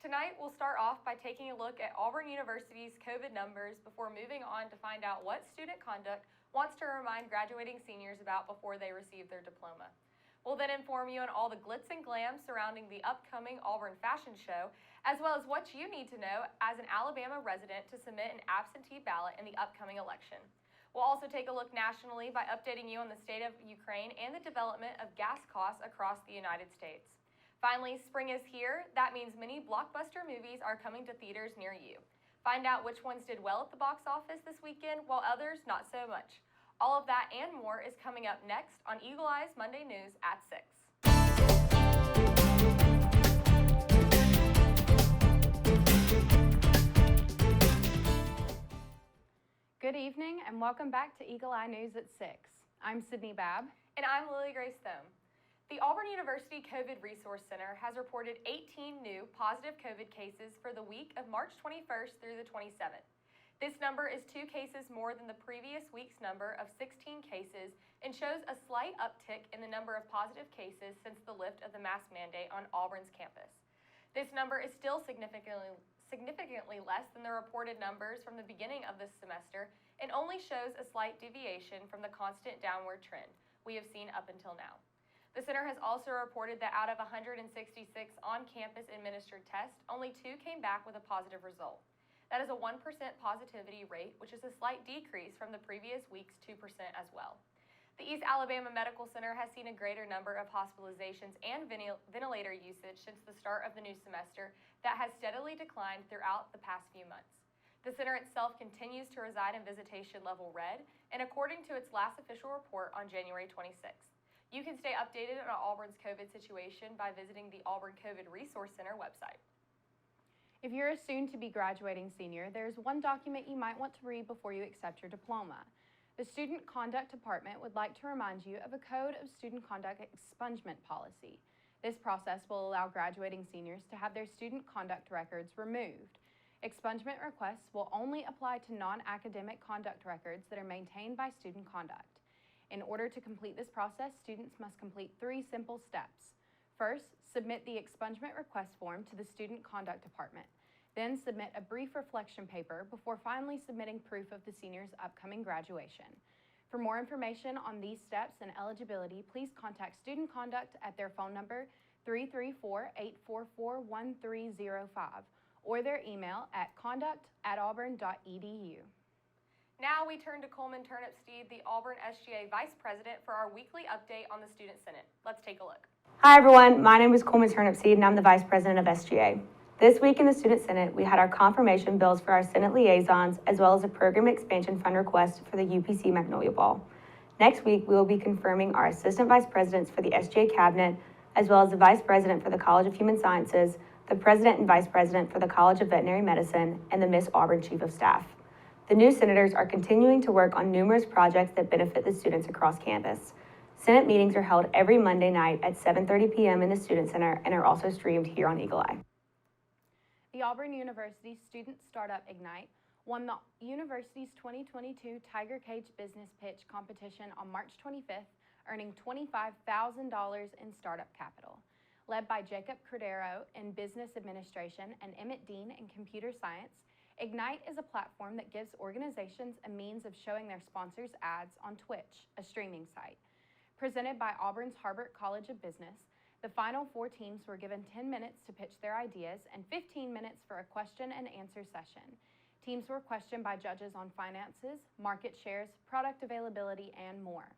Tonight, we'll start off by taking a look at Auburn University's COVID numbers before moving on to find out what student conduct wants to remind graduating seniors about before they receive their diploma. We'll then inform you on all the glitz and glam surrounding the upcoming Auburn Fashion Show, as well as what you need to know as an Alabama resident to submit an absentee ballot in the upcoming election. We'll also take a look nationally by updating you on the state of Ukraine and the development of gas costs across the United States. Finally, spring is here. That means many blockbuster movies are coming to theaters near you. Find out which ones did well at the box office this weekend, while others not so much. All of that and more is coming up next on Eagle Eye's Monday News at 6. Good evening and welcome back to Eagle Eye News at 6. I'm Sydney Babb. And I'm Lily Grace Thome. The Auburn University COVID Resource Center has reported 18 new positive COVID cases for the week of March 21st through the 27th. This number is 2 cases more than the previous week's number of 16 cases and shows a slight uptick in the number of positive cases since the lift of the mask mandate on Auburn's campus. This number is still significantly less than the reported numbers from the beginning of this semester and only shows a slight deviation from the constant downward trend we have seen up until now. The center has also reported that out of 166 on-campus administered tests, only 2 came back with a positive result. That is a 1% positivity rate, which is a slight decrease from the previous week's 2% as well. The East Alabama Medical Center has seen a greater number of hospitalizations and ventilator usage since the start of the new semester that has steadily declined throughout the past few months. The center itself continues to reside in visitation level red, and according to its last official report on January 26th. You can stay updated on Auburn's COVID situation by visiting the Auburn COVID Resource Center website. If you're a soon-to-be graduating senior, there's one document you might want to read before you accept your diploma. The Student Conduct Department would like to remind you of a Code of Student Conduct Expungement Policy. This process will allow graduating seniors to have their student conduct records removed. Expungement requests will only apply to non-academic conduct records that are maintained by Student Conduct. In order to complete this process, students must complete 3 simple steps. First, submit the expungement request form to the Student Conduct Department. Then submit a brief reflection paper before finally submitting proof of the senior's upcoming graduation. For more information on these steps and eligibility, please contact Student Conduct at their phone number 334-844-1305 or their email at conduct@auburn.edu. Now we turn to Coleman Turnipseed, the Auburn SGA Vice President, for our weekly update on the Student Senate. Let's take a look. Hi everyone, my name is Coleman Turnipseed and I'm the Vice President of SGA. This week in the Student Senate, we had our confirmation bills for our Senate liaisons as well as a program expansion fund request for the UPC Magnolia Ball. Next week, we will be confirming our Assistant Vice Presidents for the SGA Cabinet as well as the Vice President for the College of Human Sciences, the President and Vice President for the College of Veterinary Medicine, and the Miss Auburn Chief of Staff. The new senators are continuing to work on numerous projects that benefit the students across campus. Senate meetings are held every Monday night at 7:30 p.m. in the Student Center and are also streamed here on Eagle Eye. The Auburn University Student Startup Ignite won the university's 2022 Tiger Cage Business Pitch competition on March 25th, earning $25,000 in startup capital. Led by Jacob Cordero in Business Administration and Emmett Dean in Computer Science, Ignite is a platform that gives organizations a means of showing their sponsors ads on Twitch, a streaming site. Presented by Auburn's Harbert College of Business, the final 4 teams were given 10 minutes to pitch their ideas and 15 minutes for a question and answer session. Teams were questioned by judges on finances, market shares, product availability, and more.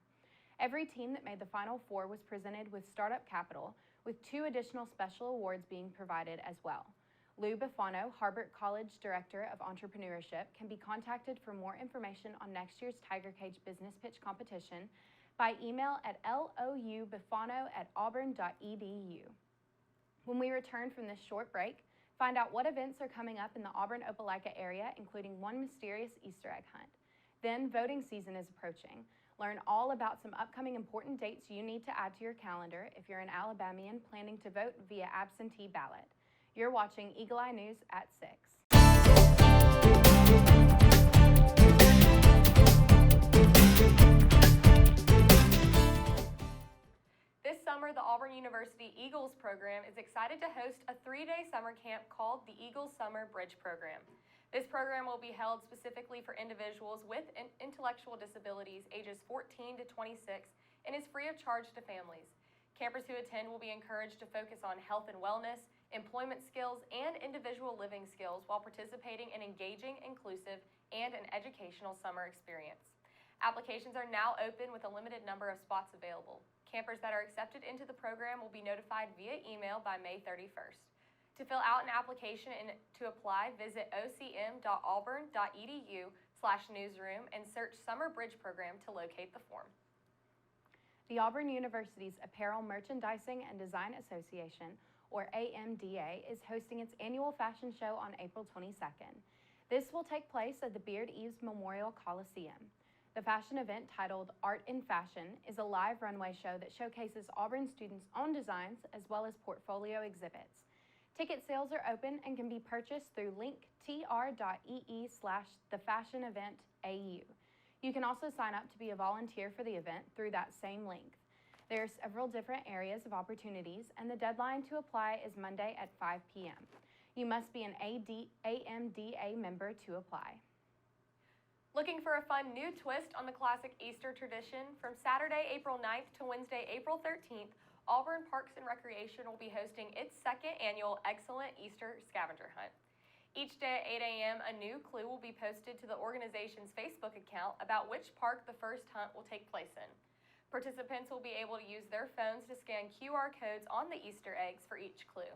Every team that made the final 4 was presented with startup capital, with 2 additional special awards being provided as well. Lou Bufano, Harbert College Director of Entrepreneurship, can be contacted for more information on next year's Tiger Cage Business Pitch competition by email at loubufano@auburn.edu. When we return from this short break, find out what events are coming up in the Auburn-Opelika area, including one mysterious Easter egg hunt. Then voting season is approaching. Learn all about some upcoming important dates you need to add to your calendar if you're an Alabamian planning to vote via absentee ballot. You're watching Eagle Eye News at 6. This summer, summer, the Auburn University Eagles program is excited to host a 3-day summer camp called the Eagles Summer Bridge Program. This program will be held specifically for individuals with intellectual disabilities ages 14 to 26 and is free of charge to families. Campers who attend will be encouraged to focus on health and wellness, employment skills, and individual living skills while participating in engaging, inclusive, and an educational summer experience. Applications are now open with a limited number of spots available. Campers that are accepted into the program will be notified via email by May 31st. To fill out an application and to apply, visit ocm.auburn.edu/newsroom and search Summer Bridge Program to locate the form. The Auburn University's Apparel Merchandising and Design Association, or AMDA, is hosting its annual fashion show on April 22nd. This will take place at the Beard Eves Memorial Coliseum. The fashion event, titled Art in Fashion, is a live runway show that showcases Auburn students' own designs as well as portfolio exhibits. Ticket sales are open and can be purchased through link tr.ee/thefashioneventau. You can also sign up to be a volunteer for the event through that same link. There are several different areas of opportunities, and the deadline to apply is Monday at 5 p.m. You must be an AMDA member to apply. Looking for a fun new twist on the classic Easter tradition? From Saturday, April 9th to Wednesday, April 13th, Auburn Parks and Recreation will be hosting its second annual Excellent Easter Scavenger Hunt. Each day at 8 a.m., a new clue will be posted to the organization's Facebook account about which park the first hunt will take place in. Participants will be able to use their phones to scan QR codes on the Easter eggs for each clue.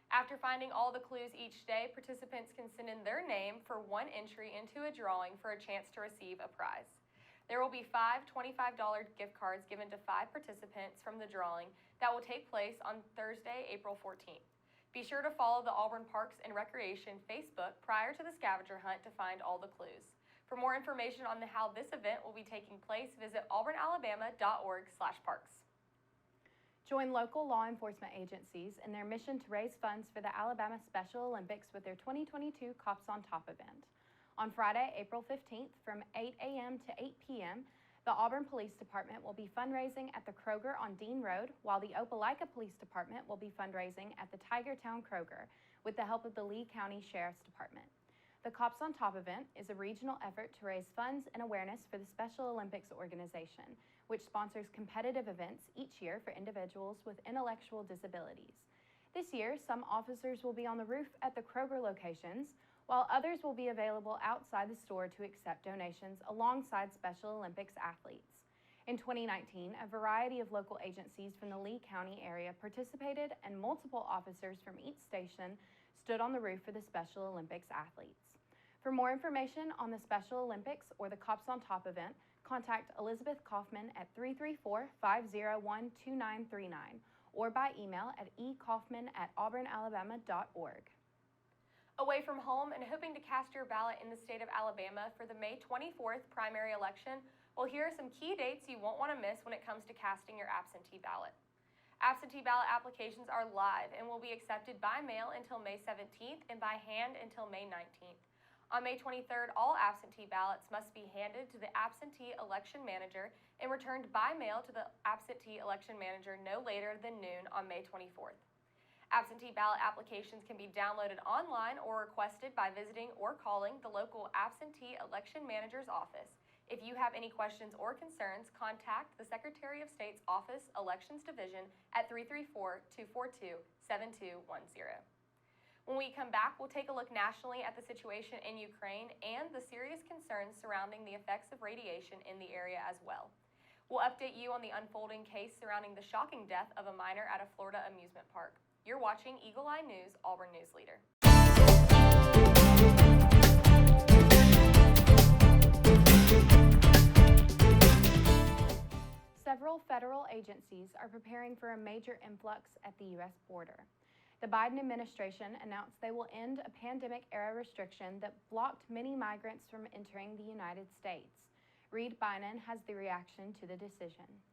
After finding all the clues each day, participants can send in their name for one entry into a drawing for a chance to receive a prize. There will be 5 $25 gift cards given to 5 participants from the drawing that will take place on Thursday, April 14th. Be sure to follow the Auburn Parks and Recreation Facebook prior to the scavenger hunt to find all the clues. For more information on how this event will be taking place, visit auburnalabama.org/parks. Join local law enforcement agencies in their mission to raise funds for the Alabama Special Olympics with their 2022 Cops on Top event. On Friday, April 15th, from 8 a.m. to 8 p.m., the Auburn Police Department will be fundraising at the Kroger on Dean Road, while the Opelika Police Department will be fundraising at the Tigertown Kroger with the help of the Lee County Sheriff's Department. The Cops on Top event is a regional effort to raise funds and awareness for the Special Olympics organization, which sponsors competitive events each year for individuals with intellectual disabilities. This year, some officers will be on the roof at the Kroger locations, while others will be available outside the store to accept donations alongside Special Olympics athletes. In 2019, a variety of local agencies from the Lee County area participated, and multiple officers from each station stood on the roof for the Special Olympics athletes. For more information on the Special Olympics or the Cops on Top event, contact Elizabeth Kaufman at 334-501-2939 or by email at ekaufman@auburnalabama.org. Away from home and hoping to cast your ballot in the state of Alabama for the May 24th primary election, well, here are some key dates you won't want to miss when it comes to casting your absentee ballot. Absentee ballot applications are live and will be accepted by mail until May 17th and by hand until May 19th. On May 23rd, all absentee ballots must be handed to the absentee election manager and returned by mail to the absentee election manager no later than noon on May 24th. Absentee ballot applications can be downloaded online or requested by visiting or calling the local absentee election manager's office. If you have any questions or concerns, contact the Secretary of State's Office Elections Division at 334-242-7210. When we come back, we'll take a look nationally at the situation in Ukraine and the serious concerns surrounding the effects of radiation in the area as well. We'll update you on the unfolding case surrounding the shocking death of a minor at a Florida amusement park. You're watching Eagle Eye News, Auburn News Leader. Several federal agencies are preparing for a major influx at the U.S. border. The Biden administration announced they will end a pandemic-era restriction that blocked many migrants from entering the United States. Reed Bynum has the reaction to the decision.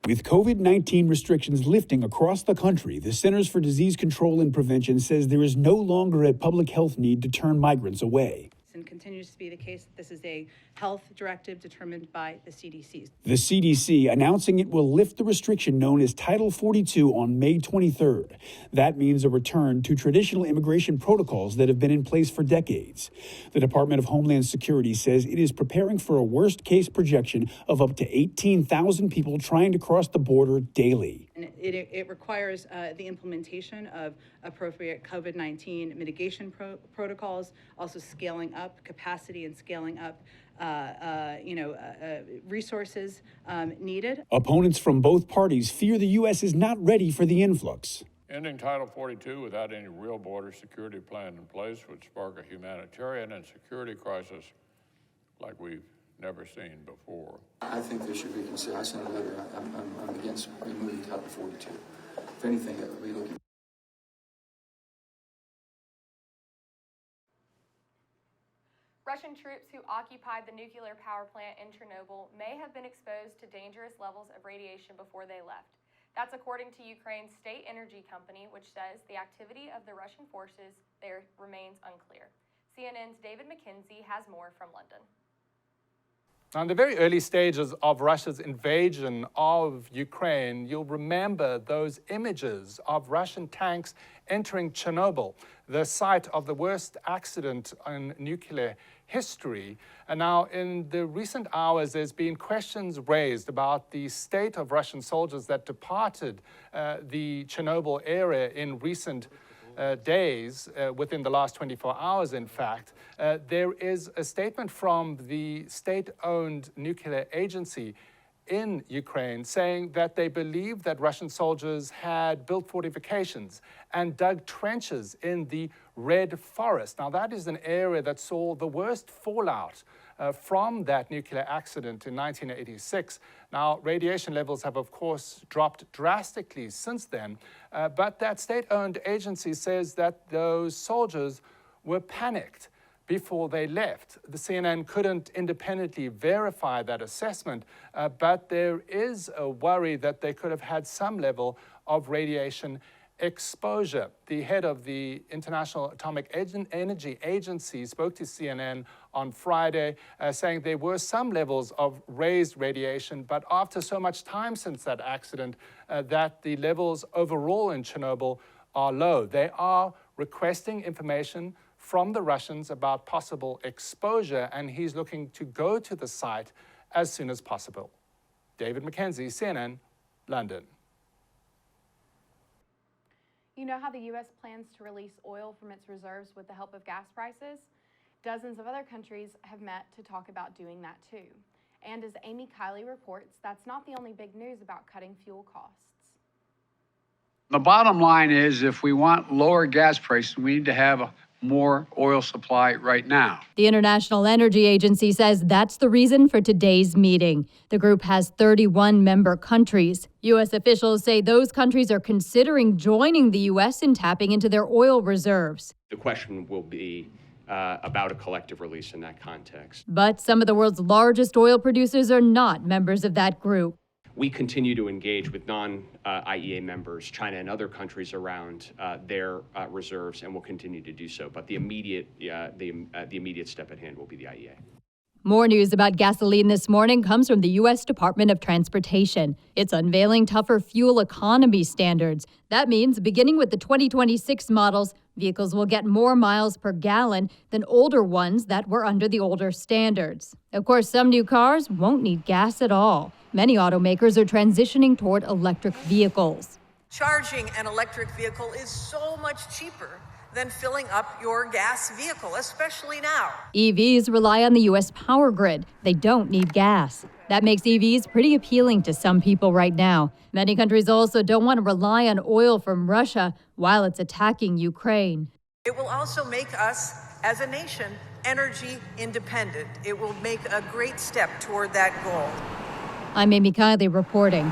With COVID-19 restrictions lifting across the country, the Centers for Disease Control and Prevention says there is no longer a public health need to turn migrants away. In continues to be the case. This is a health directive determined by the CDC. The CDC announcing it will lift the restriction known as Title 42 on May 23rd. That means a return to traditional immigration protocols that have been in place for decades. The Department of Homeland Security says it is preparing for a worst-case projection of up to 18,000 people trying to cross the border daily. And it requires the implementation of appropriate COVID-19 mitigation protocols, also scaling up capacity and scaling up resources needed. Opponents from both parties fear the U.S. is not ready for the influx. Ending Title 42 without any real border security plan in place would spark a humanitarian and security crisis like we've never seen before. I think there should be considered. I sent a letter. I'm against removing Title 42. If anything, it would be looking. Russian troops who occupied the nuclear power plant in Chernobyl may have been exposed to dangerous levels of radiation before they left. That's according to Ukraine's state energy company, which says the activity of the Russian forces there remains unclear. CNN's David McKenzie has more from London. Now, in the very early stages of Russia's invasion of Ukraine, you'll remember those images of Russian tanks entering Chernobyl, the site of the worst accident in nuclear history. And now, in the recent hours, there's been questions raised about the state of Russian soldiers that departed the Chernobyl area in recent days, within the last 24 hours, in fact. There is a statement from the state-owned nuclear agency in Ukraine saying that they believe that Russian soldiers had built fortifications and dug trenches in the Red Forest. Now, that is an area that saw the worst fallout from that nuclear accident in 1986. Now, radiation levels have, of course, dropped drastically since then, but that state-owned agency says that those soldiers were panicked before they left. The CNN couldn't independently verify that assessment, but there is a worry that they could have had some level of radiation exposure. The head of the International Atomic Energy Agency spoke to CNN on Friday, saying there were some levels of raised radiation, but after so much time since that accident, that the levels overall in Chernobyl are low. They are requesting information from the Russians about possible exposure, and he's looking to go to the site as soon as possible. David McKenzie, CNN, London. You know how the U.S. plans to release oil from its reserves with the help of gas prices? Dozens of other countries have met to talk about doing that too. And as Amy Kiley reports, that's not the only big news about cutting fuel costs. The bottom line is, if we want lower gas prices, we need to have more oil supply right now. The International Energy Agency says that's the reason for today's meeting. The group has 31 member countries. U.S. officials say those countries are considering joining the U.S. in tapping into their oil reserves. The question will be about a collective release in that context. But some of the world's largest oil producers are not members of that group. We continue to engage with non-IEA members, China and other countries around their reserves, and will continue to do so. But the immediate step at hand will be the IEA. More news about gasoline this morning comes from the U.S. Department of Transportation. It's unveiling tougher fuel economy standards. That means, beginning with the 2026 models, vehicles will get more miles per gallon than older ones that were under the older standards. Of course, some new cars won't need gas at all. Many automakers are transitioning toward electric vehicles. Charging an electric vehicle is so much cheaper than filling up your gas vehicle, especially now. EVs rely on the U.S. power grid. They don't need gas. That makes EVs pretty appealing to some people right now. Many countries also don't want to rely on oil from Russia while it's attacking Ukraine. It will also make us, as a nation, energy independent. It will make a great step toward that goal. I'm Amy Kiley reporting.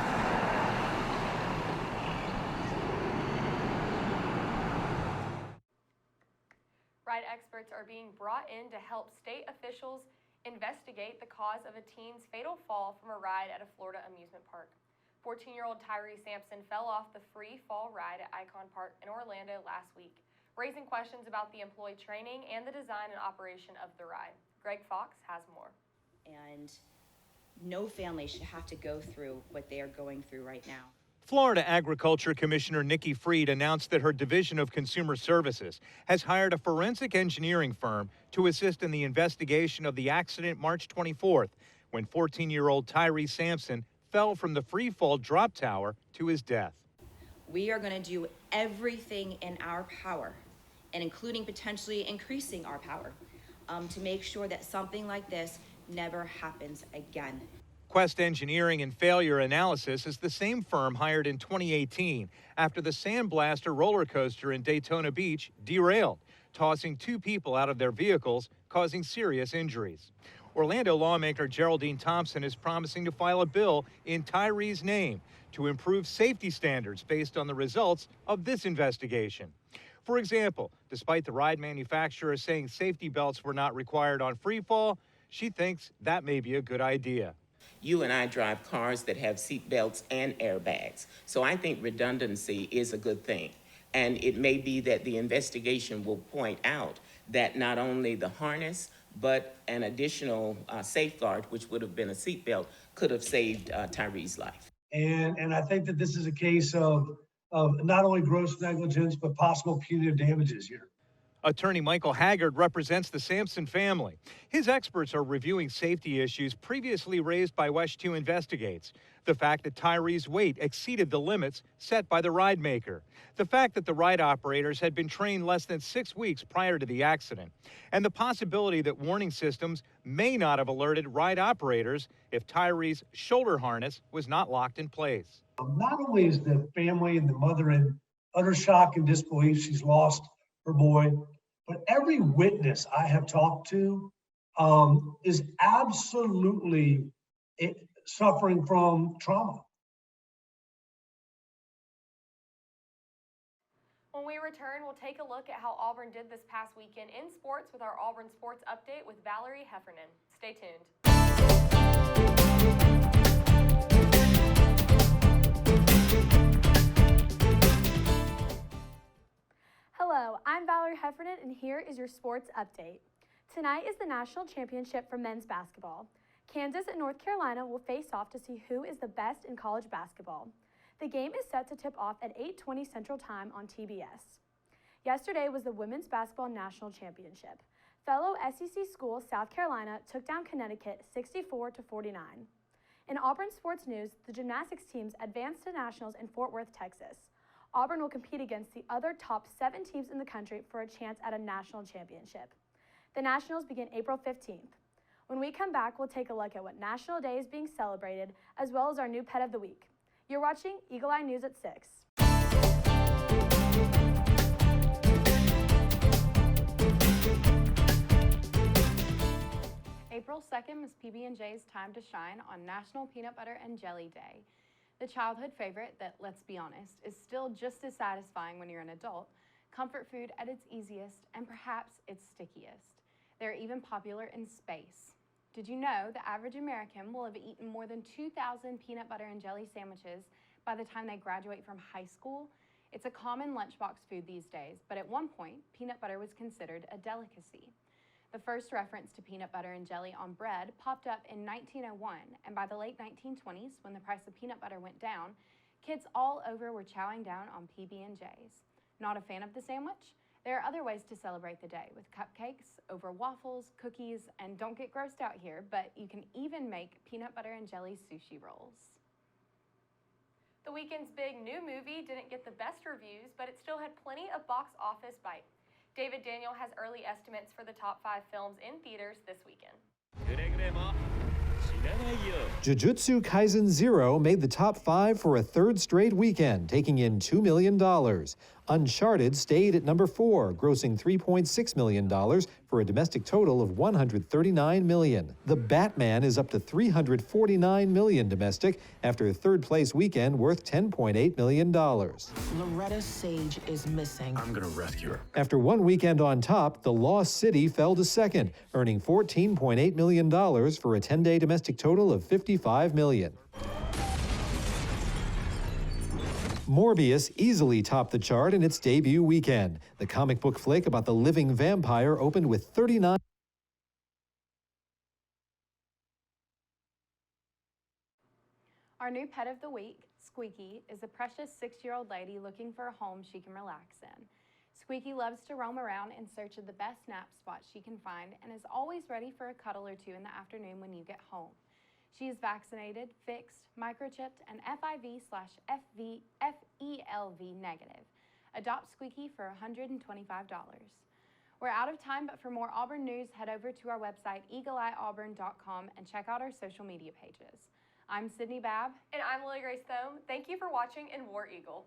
Ride experts are being brought in to help state officials investigate the cause of a teen's fatal fall from a ride at a Florida amusement park. 14-year-old Tyree Sampson fell off the free fall ride at Icon Park in Orlando last week. raising questions about the employee training and the design and operation of the ride. Greg Fox has more. And no family should have to go through what they are going through right now. Florida Agriculture Commissioner Nikki Fried announced that her Division of Consumer Services has hired a forensic engineering firm to assist in the investigation of the accident March 24th, when 14-year-old Tyree Sampson fell from the free-fall drop tower to his death. We are going to do everything in our power, and including potentially increasing our power, to make sure that something like this never happens again. Quest Engineering and Failure Analysis is the same firm hired in 2018 after the Sandblaster roller coaster in Daytona Beach derailed, tossing 2 people out of their vehicles, causing serious injuries. Orlando lawmaker Geraldine Thompson is promising to file a bill in Tyree's name to improve safety standards based on the results of this investigation. For example, despite the ride manufacturer saying safety belts were not required on freefall, she thinks that may be a good idea. You and I drive cars that have seat belts and airbags. So I think redundancy is a good thing. And it may be that the investigation will point out that not only the harness, but an additional safeguard, which would have been a seat belt, could have saved Tyree's life. And I think that this is a case of not only gross negligence, but possible punitive damages here. Attorney Michael Haggard represents the Sampson family. His experts are reviewing safety issues previously raised by West 2 Investigates. The fact that Tyree's weight exceeded the limits set by the ride maker. The fact that the ride operators had been trained less than 6 weeks prior to the accident. And the possibility that warning systems may not have alerted ride operators if Tyree's shoulder harness was not locked in place. Not only is the family and the mother in utter shock and disbelief she's lost her boy, but every witness I have talked to is absolutely suffering from trauma. When we return, we'll take a look at how Auburn did this past weekend in sports with our Auburn Sports Update with Valerie Heffernan. Stay tuned. Hello, I'm Valerie Heffernan, and here is your sports update. Tonight is the national championship for men's basketball. Kansas and North Carolina will face off to see who is the best in college basketball. The game is set to tip off at 8:20 Central Time on TBS. Yesterday was the women's basketball national championship. Fellow SEC school South Carolina took down Connecticut 64-49. In Auburn sports news, the gymnastics teams advanced to nationals in Fort Worth, Texas. Auburn will compete against the other top 7 teams in the country for a chance at a national championship. The nationals begin April 15th. When we come back, we'll take a look at what National Day is being celebrated, as well as our new pet of the week. You're watching Eagle Eye News at 6. April 2nd was PB&J's time to shine on National Peanut Butter and Jelly Day. The childhood favorite that, let's be honest, is still just as satisfying when you're an adult, comfort food at its easiest and perhaps its stickiest. They're even popular in space. Did you know the average American will have eaten more than 2,000 peanut butter and jelly sandwiches by the time they graduate from high school? It's a common lunchbox food these days, but at one point, peanut butter was considered a delicacy. The first reference to peanut butter and jelly on bread popped up in 1901, and by the late 1920s, when the price of peanut butter went down, kids all over were chowing down on PB&Js. Not a fan of the sandwich? There are other ways to celebrate the day, with cupcakes, over waffles, cookies, and don't get grossed out here, but you can even make peanut butter and jelly sushi rolls. The weekend's big new movie didn't get the best reviews, but it still had plenty of box office bite. David Daniel has early estimates for the top 5 films in theaters this weekend. Jujutsu Kaisen 0 made the top 5 for a third straight weekend, taking in $2 million. Uncharted stayed at number 4, grossing $3.6 million for a domestic total of $139 million. The Batman is up to $349 million domestic after a third-place weekend worth $10.8 million. Loretta Sage is missing. I'm gonna rescue her. After one weekend on top, The Lost City fell to second, earning $14.8 million for a 10-day domestic total of $55 million. Morbius easily topped the chart in its debut weekend. The comic book flick about the living vampire opened with 39. Our new pet of the week, Squeaky, is a precious 6-year-old lady looking for a home she can relax in. Squeaky loves to roam around in search of the best nap spot she can find and is always ready for a cuddle or two in the afternoon when you get home. She is vaccinated, fixed, microchipped, and FIV/FELV negative. Adopt Squeaky for $125. We're out of time, but for more Auburn news, head over to our website, eagleeyeauburn.com, and check out our social media pages. I'm Sydney Babb. And I'm Lily Grace Thome. Thank you for watching, and War Eagle.